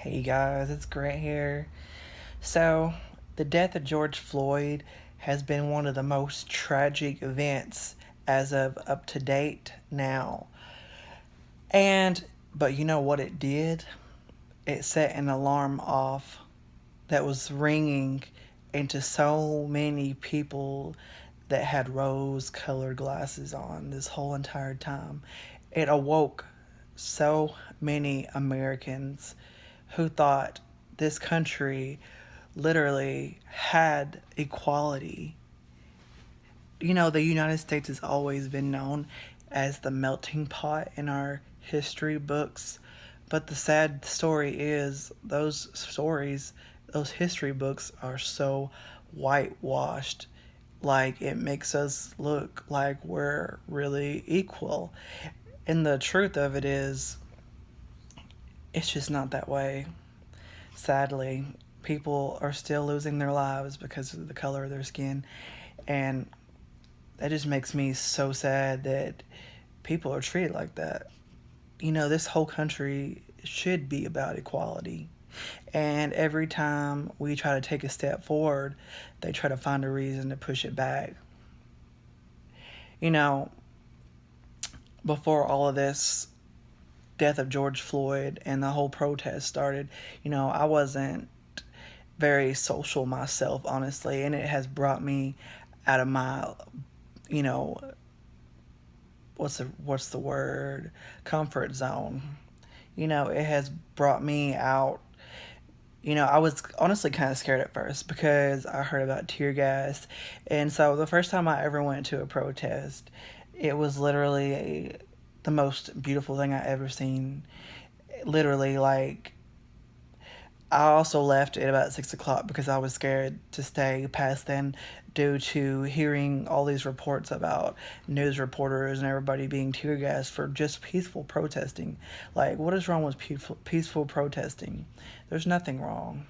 Hey guys, it's Grant here. So, the death of George Floyd has been one of the most tragic events as of up to date now. But you know what it did? It set an alarm off that was ringing into so many people that had rose colored glasses on this whole entire time. It awoke so many Americans who thought this country literally had equality. You know, the United States has always been known as the melting pot in our history books. But the sad story is, those history books are so whitewashed. Like, it makes us look like we're really equal. And the truth of it is, it's just not that way. Sadly, people are still losing their lives because of the color of their skin. And that just makes me so sad that people are treated like that. You know, this whole country should be about equality. And every time we try to take a step forward, they try to find a reason to push it back. You know, before all of this death of George Floyd and the whole protest started, I wasn't very social myself, honestly, and it has brought me out of my, you know, what's the word? Comfort zone. It has brought me out. I was honestly kind of scared at first because I heard about tear gas. And so the first time I ever went to a protest, it was literally the most beautiful thing I ever seen. Literally, like, I also left at about 6 o'clock because I was scared to stay past then due to hearing all these reports about news reporters and everybody being tear gassed for just peaceful protesting. Like, what is wrong with peaceful protesting? There's nothing wrong.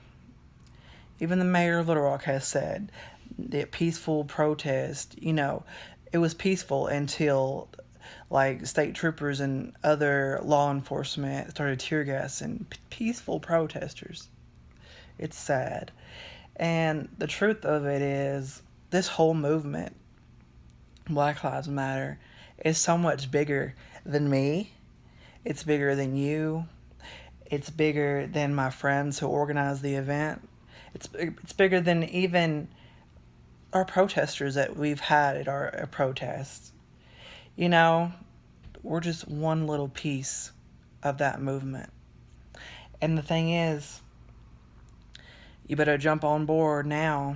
Even the mayor of Little Rock has said that peaceful protest, it was peaceful until like state troopers and other law enforcement started tear gassing peaceful protesters. It's sad. And the truth of it is, this whole movement, Black Lives Matter, is so much bigger than me. It's bigger than you. It's bigger than my friends who organized the event. It's bigger than even our protesters that we've had at our protests. You know, we're just one little piece of that movement. And the thing is, you better jump on board now.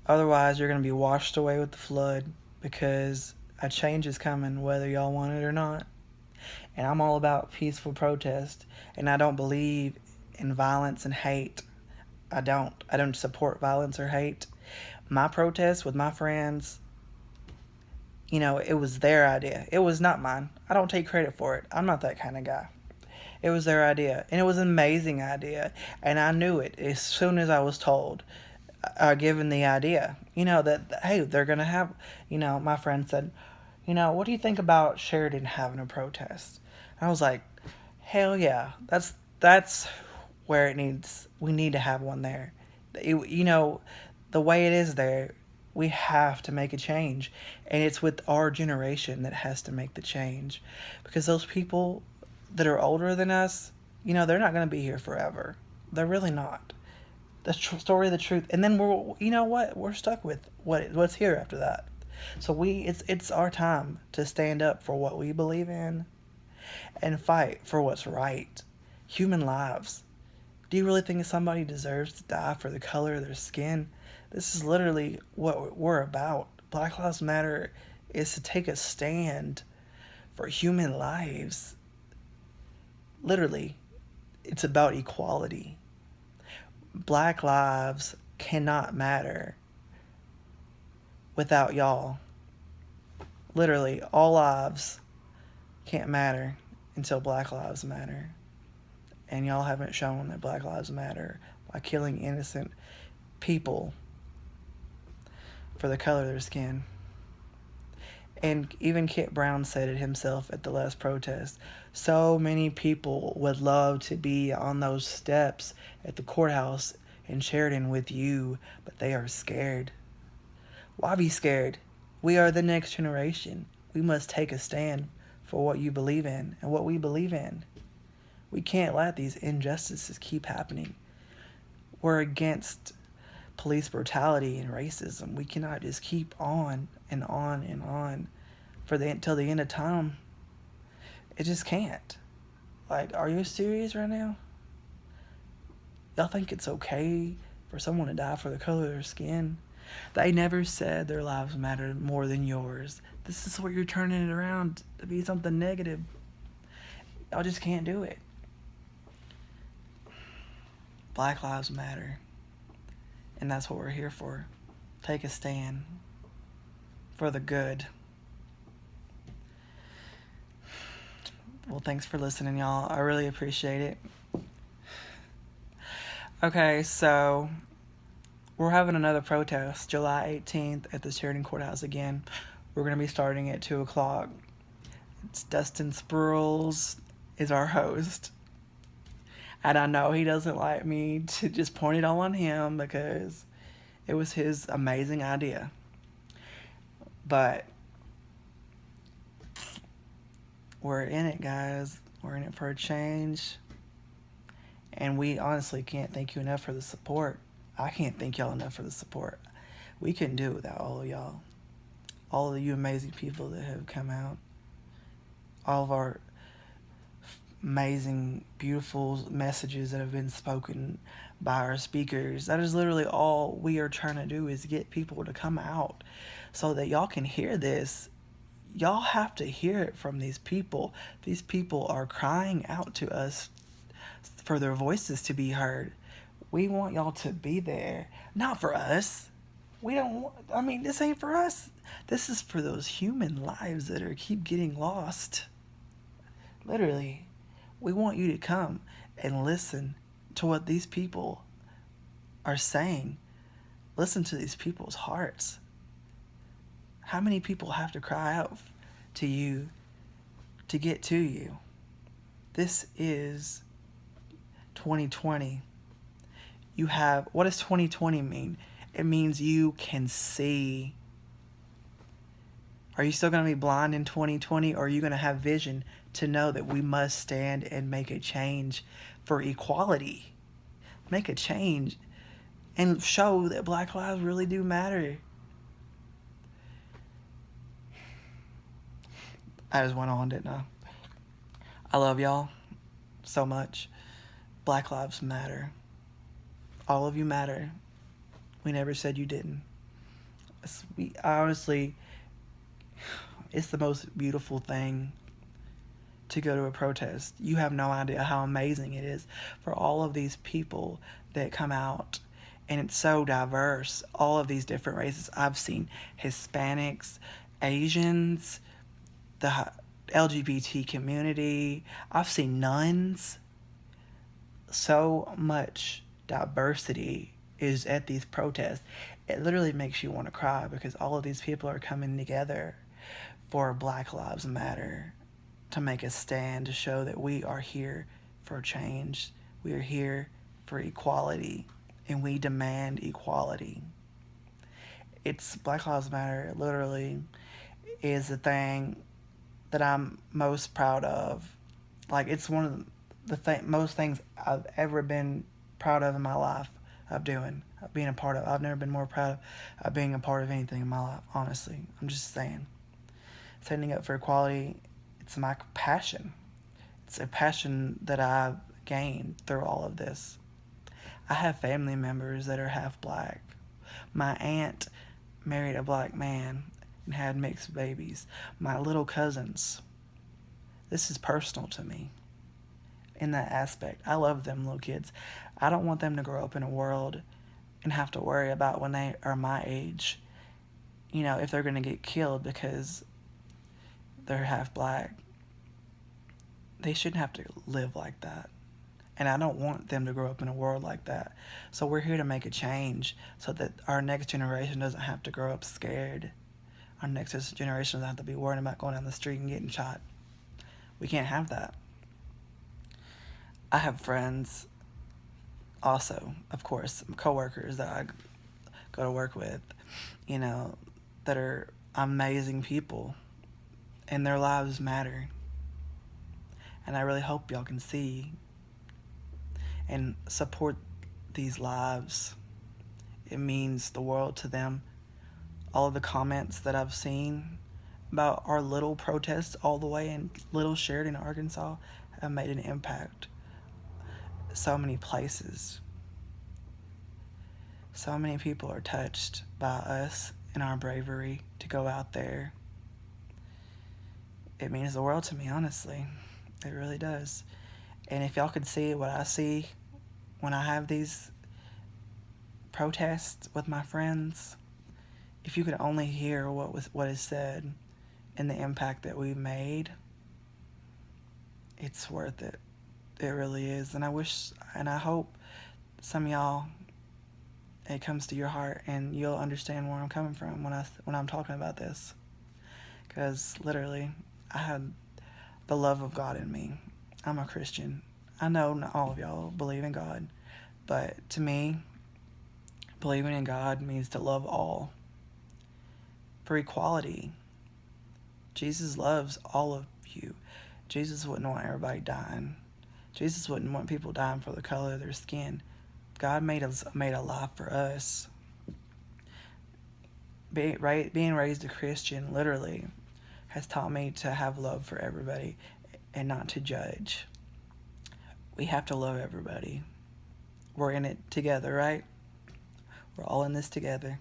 Otherwise, you're going to be washed away with the flood because a change is coming, whether y'all want it or not. And I'm all about peaceful protest, and I don't believe in violence and hate. I don't. I don't support violence or hate. My protest with my friends, it was their idea. It was not mine. I don't take credit for it. I'm not that kind of guy. It was their idea, and it was an amazing idea, and I knew it as soon as I was told, given the idea, that hey, they're gonna have, my friend said, what do you think about Sheridan having a protest? And I was like, hell yeah, that's where it needs. We need to have one there. The way it is there, we have to make a change, and it's with our generation that has to make the change, because those people that are older than us, they're not going to be here forever. They're really not. The story of the truth. And then we're stuck with what's here after that. So it's our time to stand up for what we believe in and fight for what's right. Human lives. Do you really think somebody deserves to die for the color of their skin? This is literally what we're about. Black Lives Matter is to take a stand for human lives. Literally, it's about equality. Black lives cannot matter without y'all. Literally, all lives can't matter until Black Lives Matter. And y'all haven't shown that Black Lives Matter by killing innocent people for the color of their skin. And even Kit Brown said it himself at the last protest. So many people would love to be on those steps at the courthouse in Sheridan with you, but they are scared. Why be scared? We are the next generation. We must take a stand for what you believe in and what we believe in. We can't let these injustices keep happening. We're against police brutality and racism. We cannot just keep on and on and on until the end of time. It just can't. Like, are you serious right now? Y'all think it's okay for someone to die for the color of their skin? They never said their lives mattered more than yours. This is what you're turning it around to be something negative. Y'all just can't do it. Black Lives Matter. And that's what we're here for. Take a stand for the good. Well, thanks for listening, y'all. I really appreciate it. Okay, so we're having another protest July 18th at the Sheridan Courthouse again. We're going to be starting at 2 o'clock. It's Dustin Sproul's is our host. And I know he doesn't like me to just point it all on him because it was his amazing idea. But we're in it, guys. We're in it for a change. And we honestly can't thank you enough for the support. I can't thank y'all enough for the support. We couldn't do it without all of y'all. All of you amazing people that have come out. All of our amazing, beautiful messages that have been spoken by our speakers. That is literally all we are trying to do, is get people to come out so that y'all can hear this. Y'all have to hear it from these people. These people are crying out to us for their voices to be heard. We want y'all to be there. Not for us. We don't want, I mean, this ain't for us. This is for those human lives that are keep getting lost. Literally. We want you to come and listen to what these people are saying. Listen to these people's hearts. How many people have to cry out to you to get to you? This is 2020. You have, what does 2020 mean? It means you can see. Are you still going to be blind in 2020, or are you going to have vision to know that we must stand and make a change for equality? Make a change and show that Black lives really do matter. I just went on, didn't I? I love y'all so much. Black lives matter. All of you matter. We never said you didn't. Honestly, it's the most beautiful thing to go to a protest. You have no idea how amazing it is for all of these people that come out. And it's so diverse. All of these different races. I've seen Hispanics, Asians, the LGBT community. I've seen nuns. So much diversity is at these protests. It literally makes you want to cry because all of these people are coming together for Black Lives Matter, to make a stand, to show that we are here for change. We are here for equality, and we demand equality. It's Black Lives Matter literally is the thing that I'm most proud of. Like, it's one of the most things I've ever been proud of in my life, of being a part of. I've never been more proud of being a part of anything in my life, honestly. I'm just saying. Standing up for equality, it's my passion. It's a passion that I've gained through all of this. I have family members that are half black. My aunt married a black man and had mixed babies. My little cousins. This is personal to me in that aspect. I love them little kids. I don't want them to grow up in a world and have to worry about when they are my age, if they're going to get killed because they're half black. They shouldn't have to live like that. And I don't want them to grow up in a world like that. So we're here to make a change so that our next generation doesn't have to grow up scared our next generation doesn't have to be worrying about going down the street and getting shot. We can't have that. I have friends also, of course, coworkers that I go to work with, you know, that are amazing people and their lives matter. And I really hope y'all can see and support these lives. It means the world to them. All of the comments that I've seen about our little protests all the way in Little Sheridan, Arkansas, have made an impact. So many places. So many people are touched by us and our bravery to go out there. It means the world to me, honestly. It really does. And if y'all could see what I see when I have these protests with my friends, if you could only hear what is said and the impact that we've made, it's worth it. It really is. And I wish and I hope some of y'all, it comes to your heart and you'll understand where I'm coming from when I'm talking about this. Because literally, I had the love of God in me. I'm a Christian. I know not all of y'all believe in God, but to me, believing in God means to love all for equality. Jesus loves all of you. Jesus wouldn't want everybody dying. Jesus wouldn't want people dying for the color of their skin. God made a life for us. Being raised a Christian literally has taught me to have love for everybody and not to judge. We have to love everybody. We're in it together, right? We're all in this together.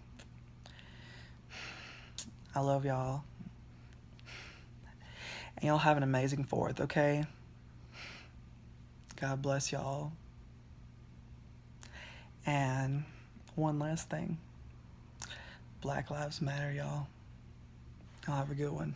I love y'all. And y'all have an amazing 4th, okay? God bless y'all. And one last thing. Black Lives Matter, y'all. Y'all have a good one.